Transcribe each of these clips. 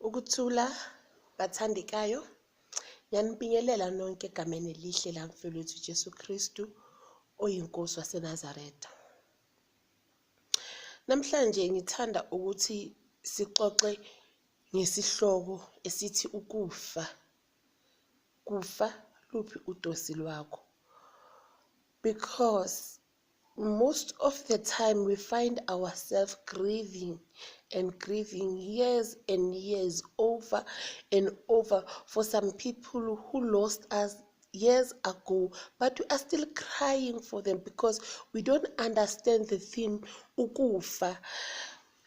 Ukuthula bathandekayo, ngiyanibingelela nonke egameni elihle laMfowethu Jesu Kristu oyinkosi waseNazaretha. Namhlanje ngithanda ukuthi sixoxe ngesihloko esithi ukufa. Kufa luphi udosi lwakho? Because most of the time we find ourselves grieving years and years over and over for some people who lost us years ago, but we are still crying for them because we don't understand the theme ukufa.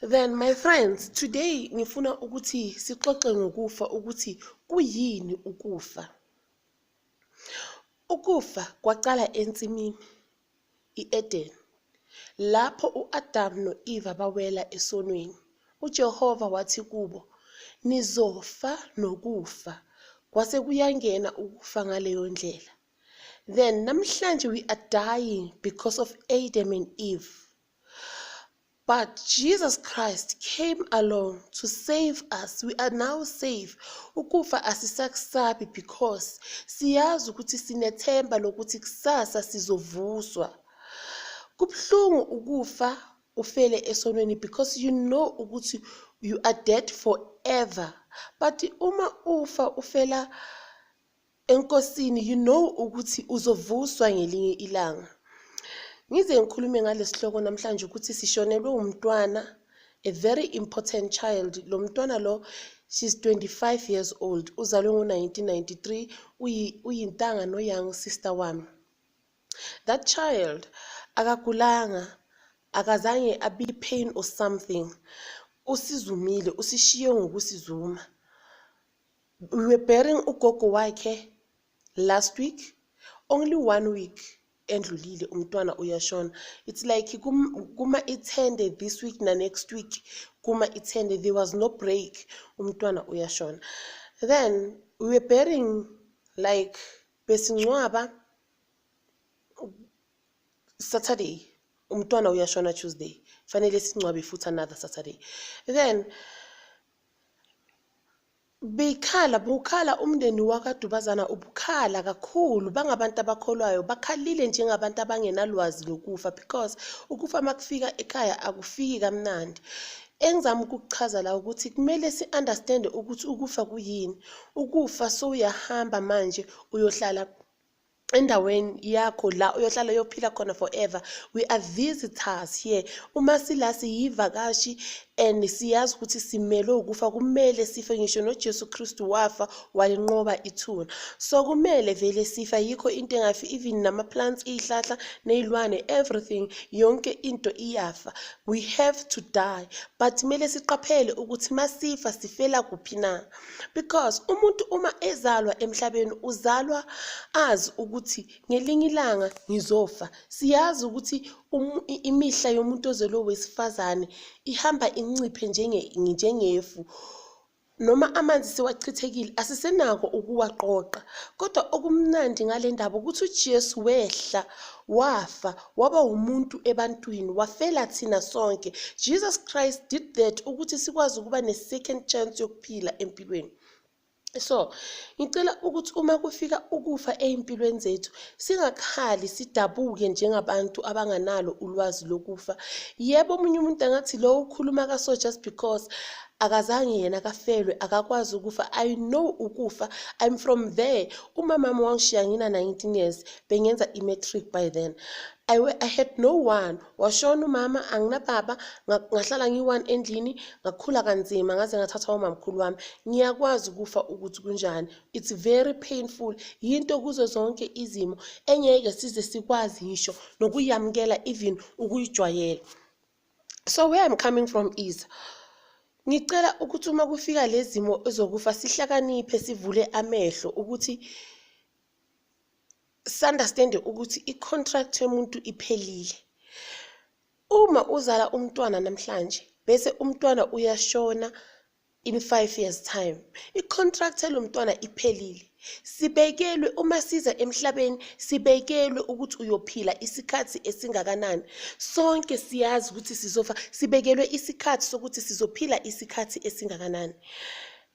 Then my friends, today ngifuna ukuthi sixoxe ngokufa, ukuthi kuyini ukufa. Ukufa kwaqala ensimini iEden, lapho uAdam noEva bawela esonweni. uJehova wathi kubo, nizofa nokufa. Kwase kuyangena ukufa ngaleyo ndlela. Then namhlanje we are dying because of Adam and Eve. But Jesus Christ came along to save us. We are now safe. Ukufa asisakusabi because siyazi ukuthi sinethemba lokuthi kusasa sizovuswa. Kubhlungu ukufa ufele esonweni because you know ukuthi you are dead forever. But uma ufa ufela enkosini, you know ukuthi uzovuswa ngelinye ilanga. Ngize ngikhulume ngalesihloko namhlanje ukuthi sishonelwe umntwana, a very important child. Lo mntwana lo, she's 25 years old. Uzalwe ngo-1993, uyintanga no young sister wami. That child akagulanga, akazange abi pain or something. Usizumile, usishiye ngokusizuma. We were burying ugogo wakhe last week, only 1 week endlulile umntwana uyashona. It's like kuma attended this week na next week, kuma attended, there was no break, umntwana uyashona. Then we were burying like besingcwaba Saturday, umntwana uyashona Tuesday. Fanele singcwabe futhi another Saturday. Then bukhala umndeni wakadubazana, ubukhala kakhulu, bangabantu abakholwayo, bakhalile njengabantu abangenalwazi lokufa because ukufa makufika ekhaya akufiki kamnandi. Engizama ukuchaza la ukuthi kumele si-understand ukuthi ukufa kuyini. Ukufa so uyahamba manje uyohlala endaweni yakho la uyohlala uyophila khona forever. We are visitors here. Uma sila siyivakashi and siyazi ukuthi simelwe ukufa, kumele sife. Ngisho noJesu Kristu wafa walinqoba ithuna. So kumele vele sifa, yikho into engafi. Even nama plants, ihlahla nezilwane, everything, yonke into iyafa. We have to die, but kumele siqaphele ukuthi masifa sifela kuphi na. Because umuntu uma ezalwa emhlabeni uzalwa azi ukuthi ngelinye ilanga ngizofa. Siyazi ukuthi imihla yomuntu ozelwe wesifazane ihamba inciphe njengefu. Noma amanzi sewachithekile asisenako ukuwaqoqa. Kodwa okumnandi ngale ndaba ukuthi uJesu wehla, wafa, waba umuntu ebantwini, wafela thina sonke. Jesus Christ did that ukuthi sikwazi ukuba ne-second chance yokuphila empilweni. So, ngicela ukuthi uma kufika ukufa ezimpilweni zethu, singakhali sidabuke njengabantu abanganalo ulwazi lokufa. Yebo omunye umuntu angathi lo ukhuluma kaso just because akazange yena kafelwe akakwazi ukufa. I know ukufa, I'm from there. Uma mama wangishiya ngina 19 years, bengenza i-matric by then. I had no one. Washona umama, anginababa, ngahlala ngi-1 endlini, ngakhula kanzima, ngaze ngathatha umamkhulu wami. Ngiyakwazi ukufa ukuthi kunjani. It's very painful. Yinto kuzo zonke izimo engeke size sikwazi ngisho nokuyamkela, even ukuyijwayela. So where I'm coming from is, ngicela ukuthi uma kufika lezimo ezokufa sihlakaniphe, sivule amehlo ukuthi understand ukuthi i-contract yomuntu iphelile. Uma uzala umntwana namhlanje bese umntwana uyashona in 5 years time, i-contract yalomntwana iphelile. Sibekelwe uma siza emhlabeni, sibekelwe ukuthi uyophila isikhathi esingakanani. Sonke siyazi ukuthi sizofa, sibekelwe isikhathi sokuthi sizophila isikhathi esingakanani.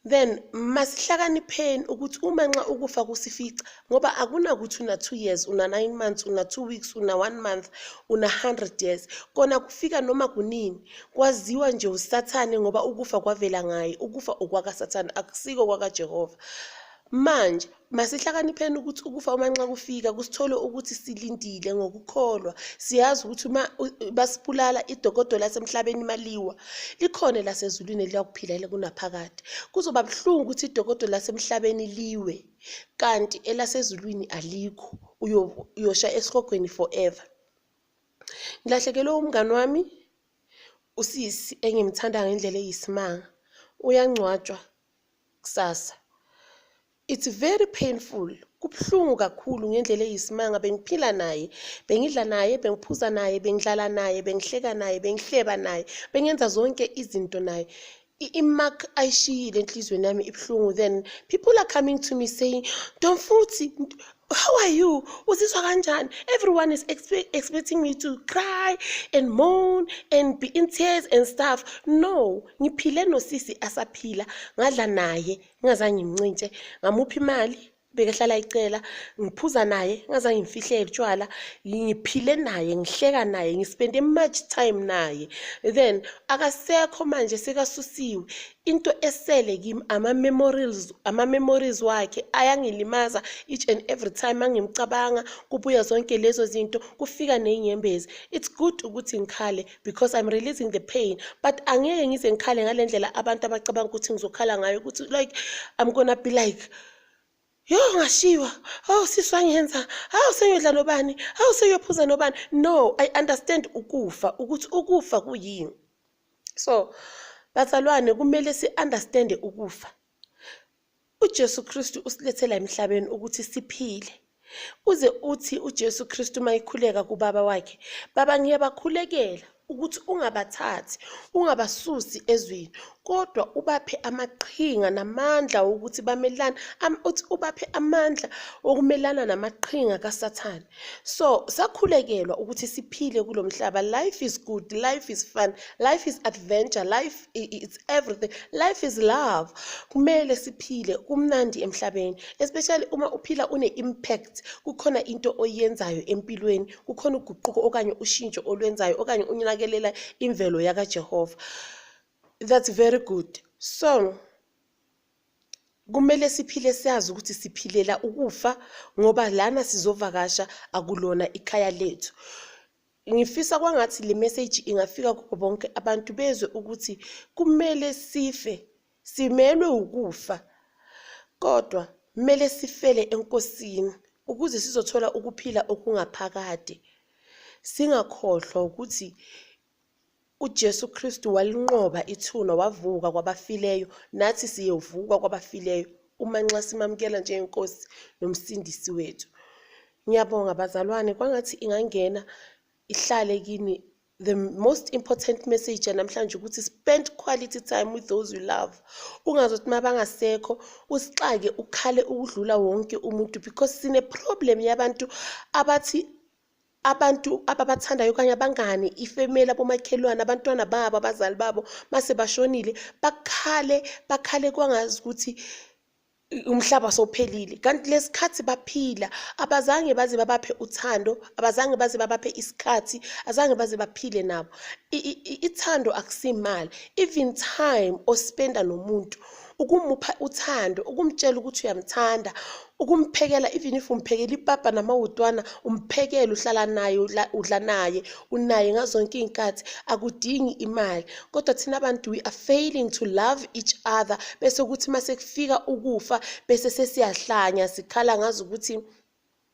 then masihlakanipheni ukuthi uma nxa ukufa kusifica ngoba akunakuthi una 2 years una 9 months una 2 weeks una 1 month una 100 years kona kufika noma kunini kwaziwa nje usathane ngoba ukufa kwavela ngaye ukufa okwaka sathane akusiko kwaka Jehova manje masihlakanipheni ukuthi ukufa uma nxa kufika kusithole ukuthi silindile ngokukholwa siyazi ukuthi uma basibulala idokodo lasemhlabeni maliwa likhona lasezulwini liyakuphila kunaphakade kuzoba buhlungu ukuthi idokodo lasemhlabeni liwe kanti elasezulwini alikho uyosha esihogweni forever ngilahlekelwe umngani wami usisi engimthanda ngendlela eyisimanga uyangcwatshwa kusasa. It's very painful. Kubhlungu kakhulu ngendlela eyisimanga bengiphila naye, bengidla naye, bengiphuza naye, bengidlala naye, bengihleka naye, bengihleba naye, bengenza zonke izinto naye. Imark ayishiyile enhlizweni yami ibhlungu. Then people are coming to me saying, "Domfuthi, how are you? Uzizwa kanjani?" Everyone is expecting me to cry and moan and be in tears and stuff. No, ngiphile nosisi asaphila, ngadla naye, ngazange ngimncintshe, ngamupha imali bekehlala icela, ngiphuza naye, ngazange ngimfihle utshwala, ngiphile naye, ngihleka naye, ngispende much time naye. Then akasekho manje sekasusiwe. Into esele kimi ama memories wakhe ayangilimaza each and every time angimcabanga kubuya zonke lezo zinto kufika nezinyembezi. It's good ukuthi ngikhale because I'm releasing the pain, but angeke ngize ngikhale ngalendlela abantu abacabanga ukuthi ngizokhala ngayo ukuthi like I'm gonna be like yo ngashiwa, siswa ngenza, seyodla nobani, seyophuza nobani. No, I understand ukufa ukuthi ukufa kuyini. So bazalwane kumele si-understande ukufa. uJesu Kristu usilethela emhlabeni ukuthi siphile. Uze uthi uJesu Kristu mayikhuleka kubaba wakhe, baba ngiyabakhulekela ukuthi ungabathathi, ungabasusi ezweni, kodwa ubaphe amaqhinga namandla ukuthi bamelane, uthi ubaphe amandla okumelana namaqhinga kaSathane. So sakhulekelwa ukuthi siphile kulomhlaba. Life is good, life is fun, life is adventure, life is everything, life is love. Kumele siphile kumnandi emhlabeni, especially uma uphila une-impact, kukhona into oyenzayo empilweni, kukhona uguquko okanye ushintsho olwenzayo okanye unakelela imvelo yaka Jehova. That's very good. So kumele siphile siyazi ukuthi siphilela ukufa ngoba lana sizovakasha akulona ikhaya lethu. Ngifisa kwangathi le message ingafika kubo bonke abantu bezwe ukuthi kumele sife, simelwe ukufa, kodwa kumele sifele enkosini ukuze sizothola ukuphila okungaphakade. Singakhohlwa ukuthi uJesu Kristu walinqoba ithuna wavuka kwabafileyo, nathi siyovuka kwabafileyo uma nxa simamkela njengenkosi nomsindisi wethu. Ngiyabonga bazalwane kwangathi ingangena ihlale kini. The most important message namhlanje ukuthi spend quality time with those you love. Ungazothi mabangasekho usixake ukhale ukudlula wonke umuntu, because sine problem yabantu abathi abantu ababathandayo kanye abangani, ifamily, abomakhelwane, abantwana babo, abazali babo mase bashonile bakhale kwangazi ukuthi umhlaba sophelile, kanti lesikhathi baphila abazange baze babaphe uthando, abazange baze babaphe isikhathi, azange baze baphile nabo. Ithando akusimali. Even time ospenda nomuntu, ukumupha uthando, ukumtshela ukuthi uyamthanda, ukumphekela, even if umphekela ipapa namawutwana, umphekela, uhlala naye, udla naye, unaye ngazonke inkathi, akudingi imali. Kodwa thina abantu we are failing to love each other, bese ukuthi mase kufika ukufa bese sesiyahlanya sikhala ngazi ukuthi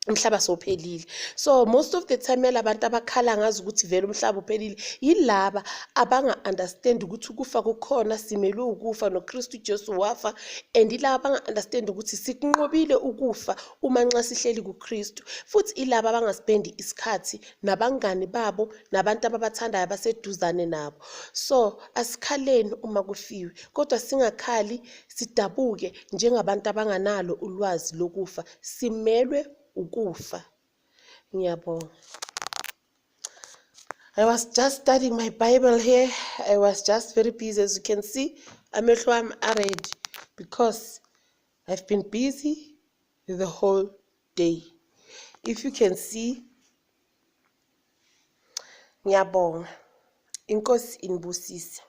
umhlaba sophelile. So most of the time abantu abakhala ngazi ukuthi vele umhlaba uphelile yilaba abanga understand ukuthi ukufa kukhona, simelwe ukufa noKristu Jesu wafa, and ilaba abanga understand ukuthi sikunqobile ukufa uma nxa sihleli kuKristu. Futhi ilaba abangaspendi isikhathi nabangani babo nabantu ababathandayo abaseduzane nabo. So asikhaleni uma kufiwe, kodwa singakhali sidabuke njengabantu abanganalo ulwazi lokufa, simelwe ukufa. Ngiyabonga. I was just studying my Bible here. I was just very busy, as you can see. Amehlo ami are ready because I've been busy the whole day. If you can see, ngiyabonga. Inkosi inibusise.